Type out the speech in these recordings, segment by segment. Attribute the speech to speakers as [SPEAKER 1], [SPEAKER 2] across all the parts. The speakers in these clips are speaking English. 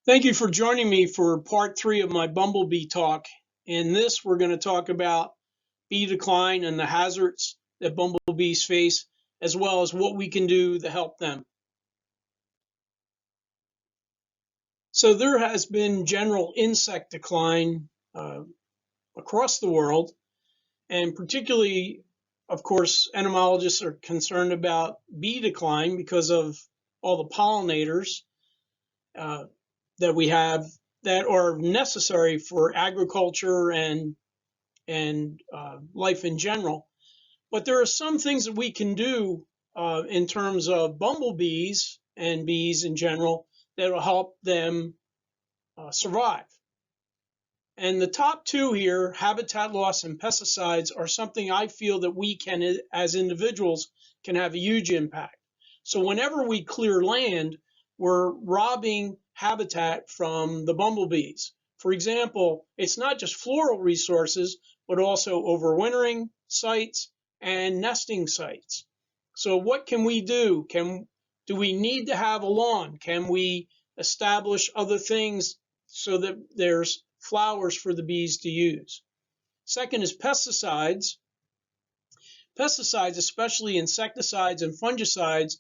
[SPEAKER 1] Thank you for joining me for part three of my bumblebee talk. In this, we're going to talk about bee decline and the hazards that bumblebees face, as well as what we can do to help them. So there has been general insect decline across the world, and particularly, of course, entomologists are concerned about bee decline because of all the pollinators uh, that we have that are necessary for agriculture and life in general. But there are some things that we can do in terms of bumblebees and bees in general that will help them survive. And the top two here, habitat loss and pesticides, are something I feel that we can, as individuals, can have a huge impact. So whenever we clear land, we're robbing habitat from the bumblebees. For example, it's not just floral resources, but also overwintering sites and nesting sites. So what can we do? Do we need to have a lawn? Can we establish other things so that there's flowers for the bees to use? Second is pesticides. Pesticides, especially insecticides and fungicides,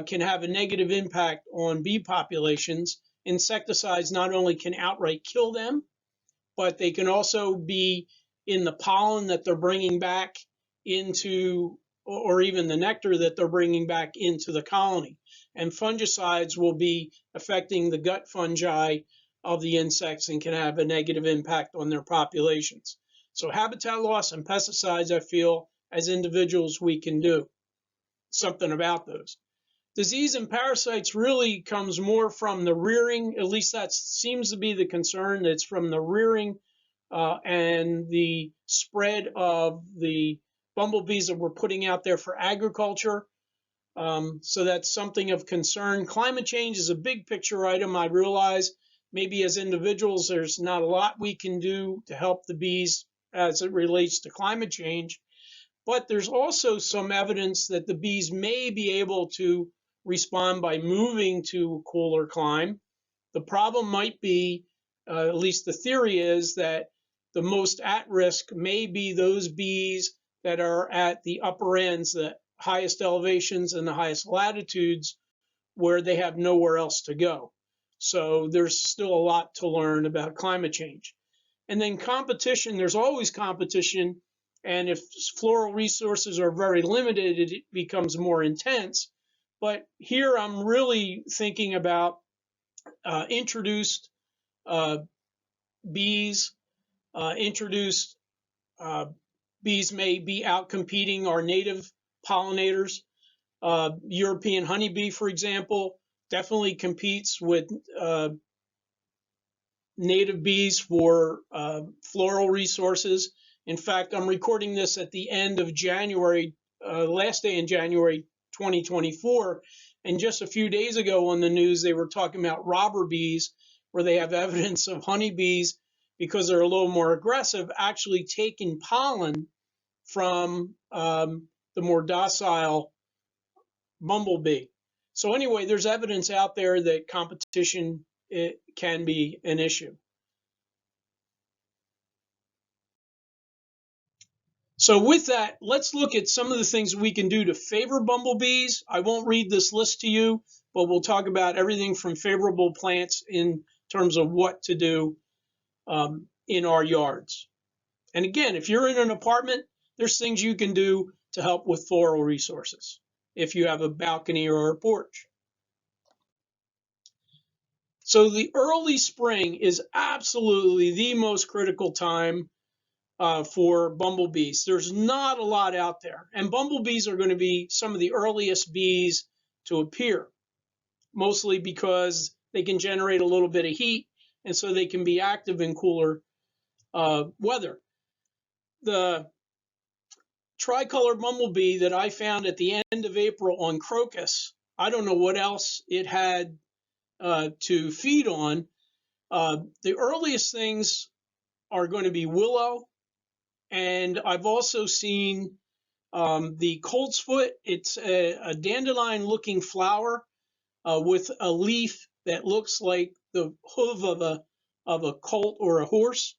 [SPEAKER 1] can have a negative impact on bee populations. Insecticides not only can outright kill them, but they can also be in the pollen that they're bringing back into, or even the nectar that they're bringing back into the colony. And fungicides will be affecting the gut fungi of the insects and can have a negative impact on their populations. So habitat loss and pesticides, I feel, as individuals, we can do something about those. Disease and parasites really comes more from the rearing, at least that seems to be the concern. It's from the rearing and the spread of the bumblebees that we're putting out there for agriculture. So that's something of concern. Climate change is a big picture item. I realize maybe as individuals, there's not a lot we can do to help the bees as it relates to climate change. But there's also some evidence that the bees may be able to respond by moving to a cooler climate. The problem might be, at least the theory is, that the most at risk may be those bees that are at the upper ends, the highest elevations and the highest latitudes, where they have nowhere else to go. So there's still a lot to learn about climate change. And then competition, there's always competition. And if floral resources are very limited, it becomes more intense. But here I'm really thinking about introduced uh, bees. Introduced bees may be out competing our native pollinators. European honeybee, for example, definitely competes with native bees for floral resources. In fact, I'm recording this at the end of January, last day in January 2024. And just a few days ago on the news, they were talking about robber bees, where they have evidence of honeybees, because they're a little more aggressive, actually taking pollen from the more docile bumblebee. So anyway, there's evidence out there that competition, it can be an issue. So with that, let's look at some of the things we can do to favor bumblebees. I won't read this list to you, but we'll talk about everything from favorable plants in terms of what to do in our yards. And again, if you're in an apartment, there's things you can do to help with floral resources if you have a balcony or a porch. So the early spring is absolutely the most critical time for bumblebees. There's not a lot out there, and bumblebees are going to be some of the earliest bees to appear, mostly because they can generate a little bit of heat, and so they can be active in cooler weather. The tricolor bumblebee that I found at the end of April on crocus, I don't know what else it had to feed on. The earliest things are going to be willow, and I've also seen the coltsfoot. It's a dandelion-looking flower with a leaf that looks like the hoof of a colt or a horse.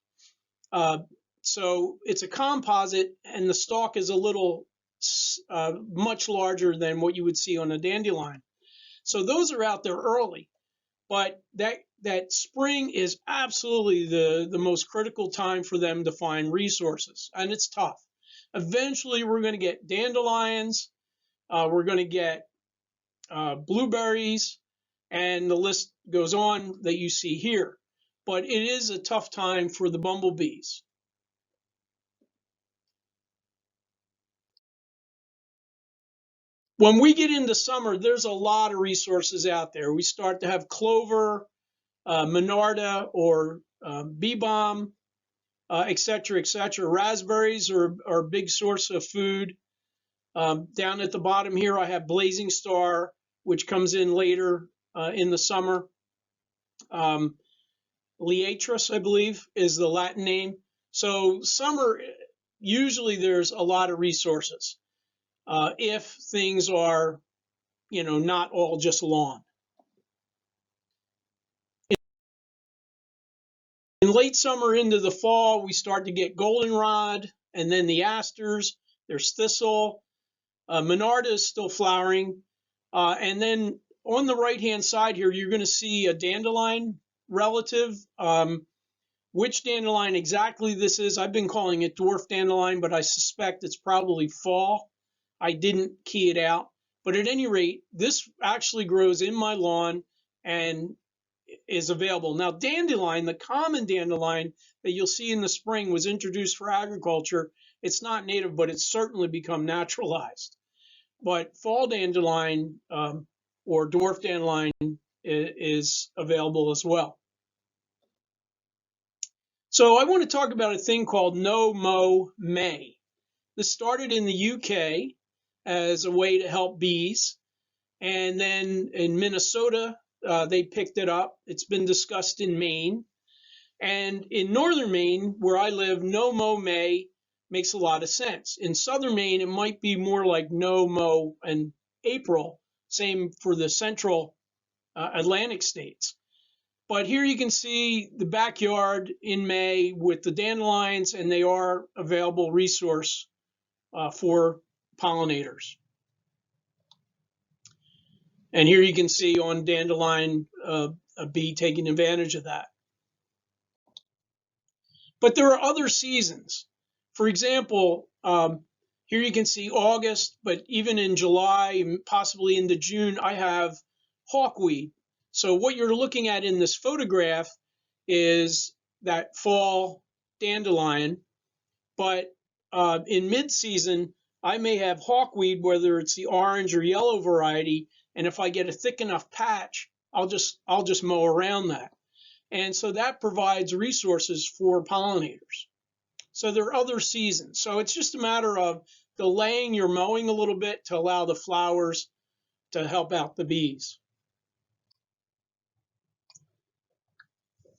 [SPEAKER 1] Uh, so it's a composite, and the stalk is a little much larger than what you would see on a dandelion. So those are out there early, but that spring is absolutely the most critical time for them to find resources, and it's tough. Eventually, we're going to get dandelions, we're going to get blueberries, and the list goes on that you see here. But it is a tough time for the bumblebees. When we get into summer, there's a lot of resources out there. We start to have clover, monarda, or bee balm, et cetera, et cetera. Raspberries are a big source of food. Down at the bottom here, I have blazing star, which comes in later in the summer. Liatris, I believe, is the Latin name. So summer, usually there's a lot of resources if things are, not all just lawn. In late summer into the fall, we start to get goldenrod, and then the asters. There's thistle. Monarda is still flowering. And then on the right-hand side here, you're going to see a dandelion relative. Which dandelion exactly this is, I've been calling it dwarf dandelion, but I suspect it's probably fall. I didn't key it out. But at any rate, this actually grows in my lawn and is available. Now, dandelion, the common dandelion that you'll see in the spring, was introduced for agriculture. It's not native, but it's certainly become naturalized. But fall dandelion or dwarf dandelion is available as well. So I want to talk about a thing called No Mow May. This started in the UK as a way to help bees, and then in Minnesota they picked it up. It's been discussed in Maine, and in northern Maine, where I live, No Mow May makes a lot of sense. In southern Maine, it might be more like No Mow in April. Same for the central Atlantic states. But here you can see the backyard in May with the dandelions, and they are available resource for pollinators. And here you can see on dandelion a bee taking advantage of that. But there are other seasons. For example, here you can see August, but even in July, possibly into June, I have hawkweed. So what you're looking at in this photograph is that fall dandelion, but in mid-season, I may have hawkweed, whether it's the orange or yellow variety, and if I get a thick enough patch, I'll just mow around that. And so that provides resources for pollinators. So there are other seasons. So it's just a matter of delaying your mowing a little bit to allow the flowers to help out the bees.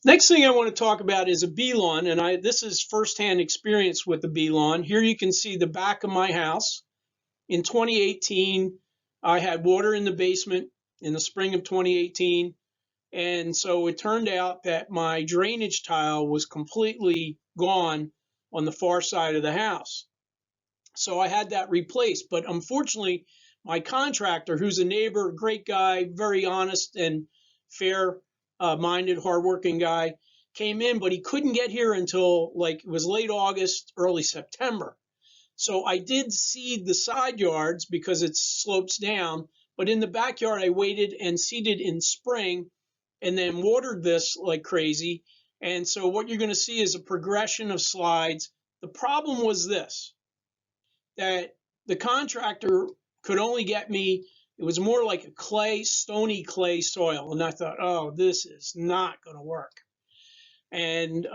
[SPEAKER 1] Next thing I want to talk about is a bee lawn, and this is firsthand experience with the bee lawn. Here you can see the back of my house. In 2018, I had water in the basement in the spring of 2018, and so it turned out that my drainage tile was completely gone on the far side of the house. So I had that replaced, but unfortunately, my contractor, who's a neighbor, great guy, very honest and fair minded, hardworking guy, came in, but he couldn't get here until like it was late August, early September. So I did seed the side yards because it slopes down, but in the backyard, I waited and seeded in spring and then watered this like crazy. And so what you're going to see is a progression of slides. The problem was this, that the contractor could only get me, it was more like a clay, stony clay soil. And I thought, oh, this is not going to work. And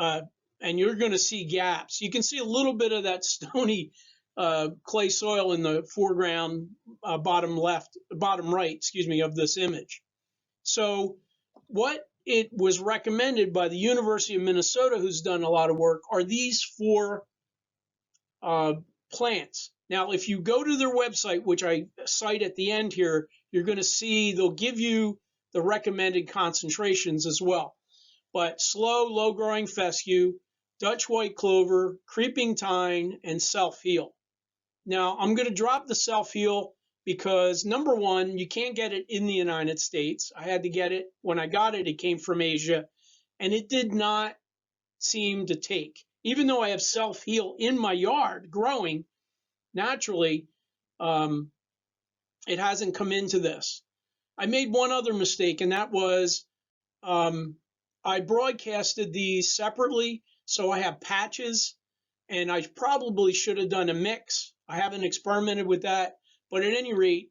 [SPEAKER 1] you're going to see gaps. You can see a little bit of that stony clay soil in the foreground, bottom right, of this image. So what it was recommended by the University of Minnesota, who's done a lot of work, are these four plants. Now, if you go to their website, which I cite at the end here, you're going to see they'll give you the recommended concentrations as well. But slow, low-growing fescue, Dutch white clover, creeping thyme, and self-heal. Now, I'm going to drop the self-heal because, number one, you can't get it in the United States. I had to get it. When I got it, it came from Asia, and it did not seem to take. Even though I have self-heal in my yard growing naturally, it hasn't come into this. I made one other mistake, and that was I broadcasted these separately, so I have patches, and I probably should have done a mix. I haven't experimented with that, but at any rate,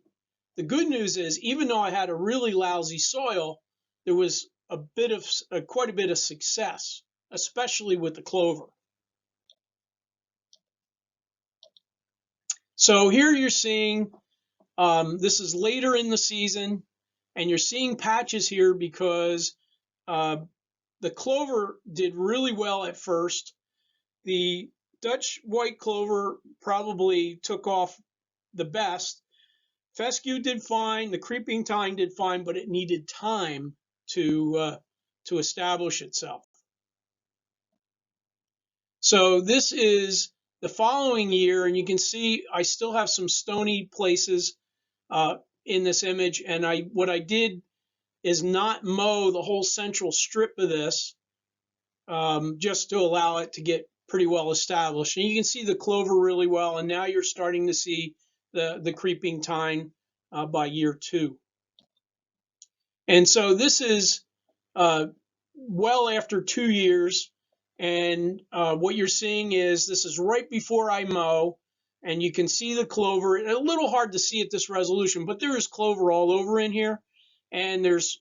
[SPEAKER 1] the good news is, even though I had a really lousy soil, there was quite a bit of success, especially with the clover. So here you're seeing, this is later in the season, and you're seeing patches here because the clover did really well at first. The Dutch white clover probably took off the best. Fescue did fine, the creeping thyme did fine, but it needed time to establish itself. So this is the following year, and you can see I still have some stony places in this image, and what I did is not mow the whole central strip of this, just to allow it to get pretty well established. And you can see the clover really well, and now you're starting to see the creeping thyme by year 2. And so this is well after 2 years, and what you're seeing is this is right before I mow, and you can see the clover. A little hard to see at this resolution, but there is clover all over in here, and there's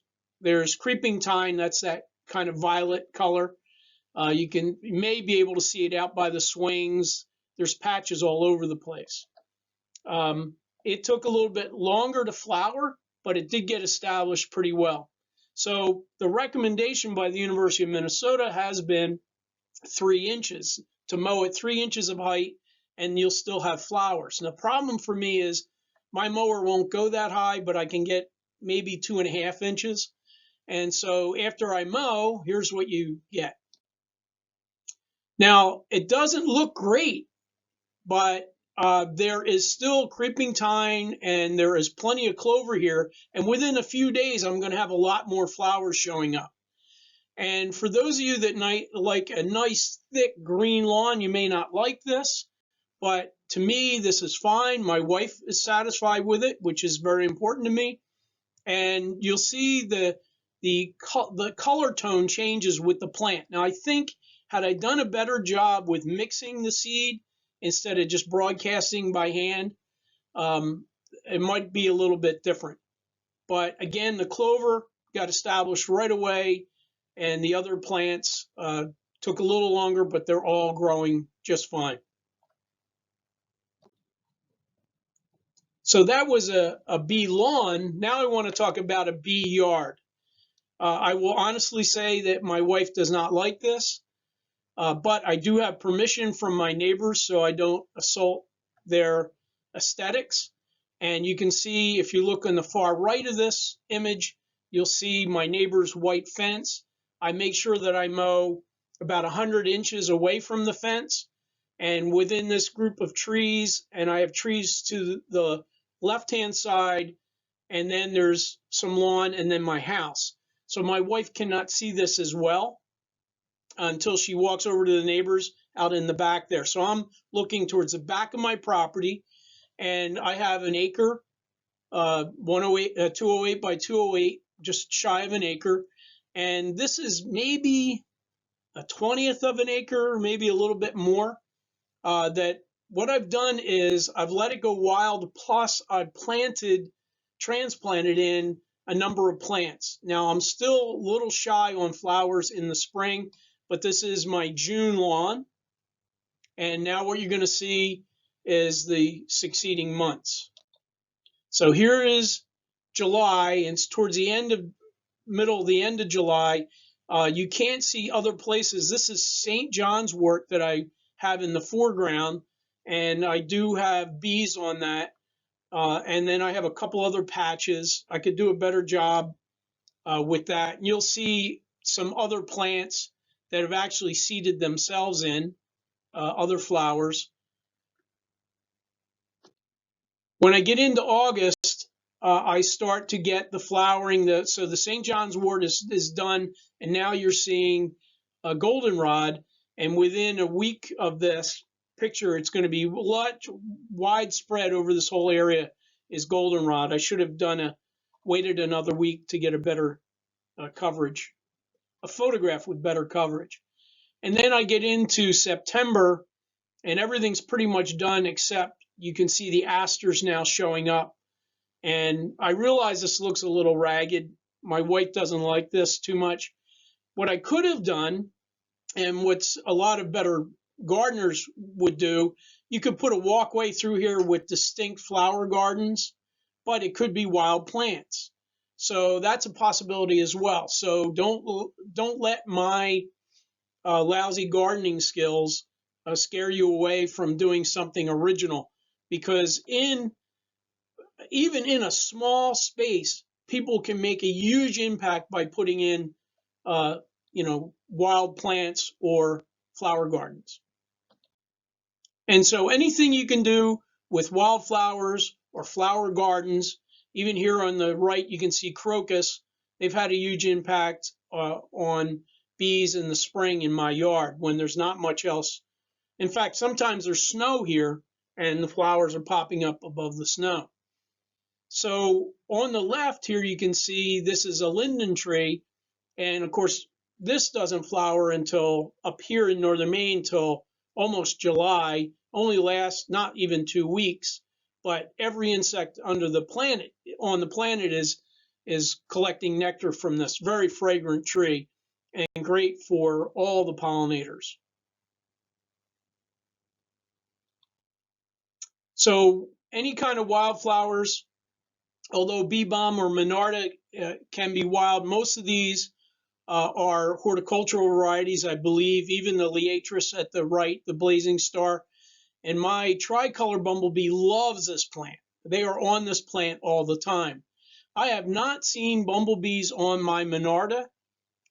[SPEAKER 1] creeping thyme. That's that kind of violet color. You may be able to see it out by the swings. There's patches all over the place. It took a little bit longer to flower, but it did get established pretty well. So the recommendation by the University of Minnesota has been 3 inches, to mow at 3 inches of height, and you'll still have flowers. And the problem for me is my mower won't go that high, but I can get maybe 2.5 inches. And so after I mow, here's what you get. Now, it doesn't look great, but there is still creeping thyme, and there is plenty of clover here. And within a few days, I'm going to have a lot more flowers showing up. And for those of you that like a nice, thick green lawn, you may not like this. But to me, this is fine. My wife is satisfied with it, which is very important to me. And you'll see the color tone changes with the plant. Now, I think had I done a better job with mixing the seed instead of just broadcasting by hand, it might be a little bit different. But again, the clover got established right away, and the other plants took a little longer, but they're all growing just fine. So that was a bee lawn. Now I want to talk about a bee yard. I will honestly say that my wife does not like this. But I do have permission from my neighbors, so I don't assault their aesthetics. And you can see, if you look on the far right of this image, you'll see my neighbor's white fence. I make sure that I mow about 100 inches away from the fence and within this group of trees. And I have trees to the left-hand side, and then there's some lawn, and then my house. So my wife cannot see this as well until she walks over to the neighbors out in the back there. So I'm looking towards the back of my property, and I have an acre, 208 by 208, just shy of an acre. And this is maybe a 20th of an acre, maybe a little bit more. That what I've done is I've let it go wild, plus I've transplanted in a number of plants. Now I'm still a little shy on flowers in the spring, but this is my June lawn. And now what you're going to see is the succeeding months. So here is July, and it's towards the end of July. You can't see other places. This is St. John's wort that I have in the foreground, and I do have bees on that. And then I have a couple other patches. I could do a better job with that. And you'll see some other plants that have actually seeded themselves in other flowers. When I get into August, I start to get the flowering. So the St. John's wort is done, and now you're seeing a goldenrod. And within a week of this picture, it's going to be widespread over this whole area is goldenrod. I should have waited another week to get a better coverage, a photograph with better coverage. And then I get into September, and everything's pretty much done except you can see the asters now showing up. And I realize this looks a little ragged. My wife doesn't like this too much. What I could have done, and what's a lot of better gardeners would do, you could put a walkway through here with distinct flower gardens, but it could be wild plants. So that's a possibility as well. So don't let my lousy gardening skills scare you away from doing something original, because even in a small space, people can make a huge impact by putting in wild plants or flower gardens. And so anything you can do with wildflowers or flower gardens, even here on the right, you can see crocus. They've had a huge impact on bees in the spring in my yard when there's not much else. In fact, sometimes there's snow here and the flowers are popping up above the snow. So on the left here, you can see this is a linden tree. And of course, this doesn't flower until up here in northern Maine till almost July, only lasts not even 2 weeks. But every insect on the planet is collecting nectar from this very fragrant tree, and great for all the pollinators. So any kind of wildflowers, although bee balm or monarda can be wild, most of these are horticultural varieties, I believe. Even the liatris at the right, the blazing star. And my tricolor bumblebee loves this plant. They are on this plant all the time. I have not seen bumblebees on my monarda.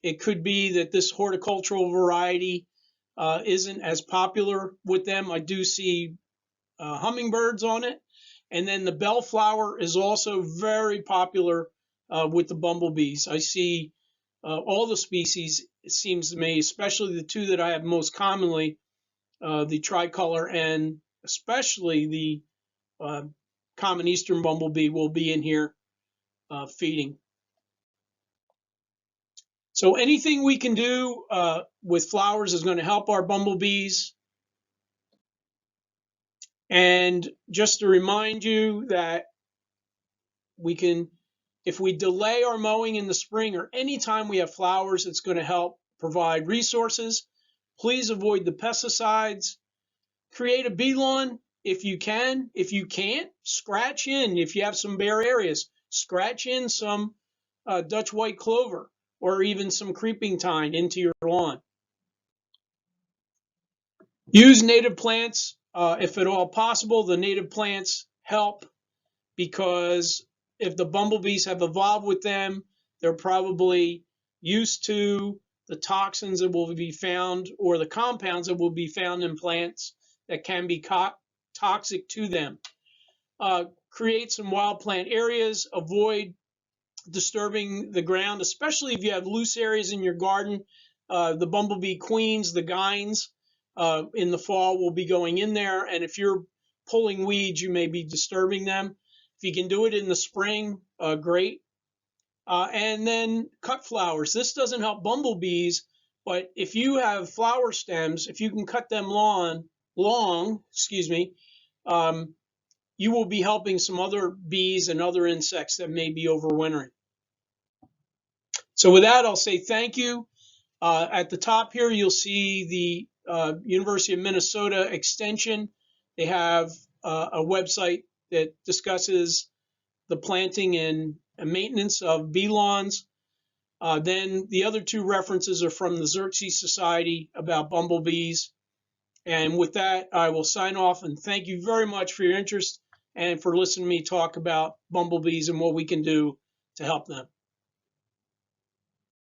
[SPEAKER 1] It could be that this horticultural variety isn't as popular with them. I do see hummingbirds on it. And then the bellflower is also very popular with the bumblebees. I see all the species, it seems to me, especially the two that I have most commonly, the tricolor and especially the common eastern bumblebee, will be in here feeding. So anything we can do with flowers is going to help our bumblebees. And just to remind you that if we delay our mowing in the spring or anytime we have flowers, it's going to help provide resources. Please avoid the pesticides. Create a bee lawn if you can. If you can't, scratch in. If you have some bare areas, scratch in some Dutch white clover or even some creeping thyme into your lawn. Use native plants if at all possible. The native plants help because if the bumblebees have evolved with them, they're probably used to the toxins that will be found or the compounds that will be found in plants that can be toxic to them. Create some wild plant areas. Avoid disturbing the ground, especially if you have loose areas in your garden. The bumblebee queens, the gines, in the fall will be going in there. And if you're pulling weeds, you may be disturbing them. If you can do it in the spring, great. And then cut flowers. This doesn't help bumblebees, but if you have flower stems, if you can cut them long, you will be helping some other bees and other insects that may be overwintering. So with that, I'll say thank you. At the top here, you'll see the University of Minnesota Extension. They have a website that discusses the planting and maintenance of bee lawns. Then the other two references are from the Xerxes Society about bumblebees. And with that, I will sign off and thank you very much for your interest and for listening to me talk about bumblebees and what we can do to help them.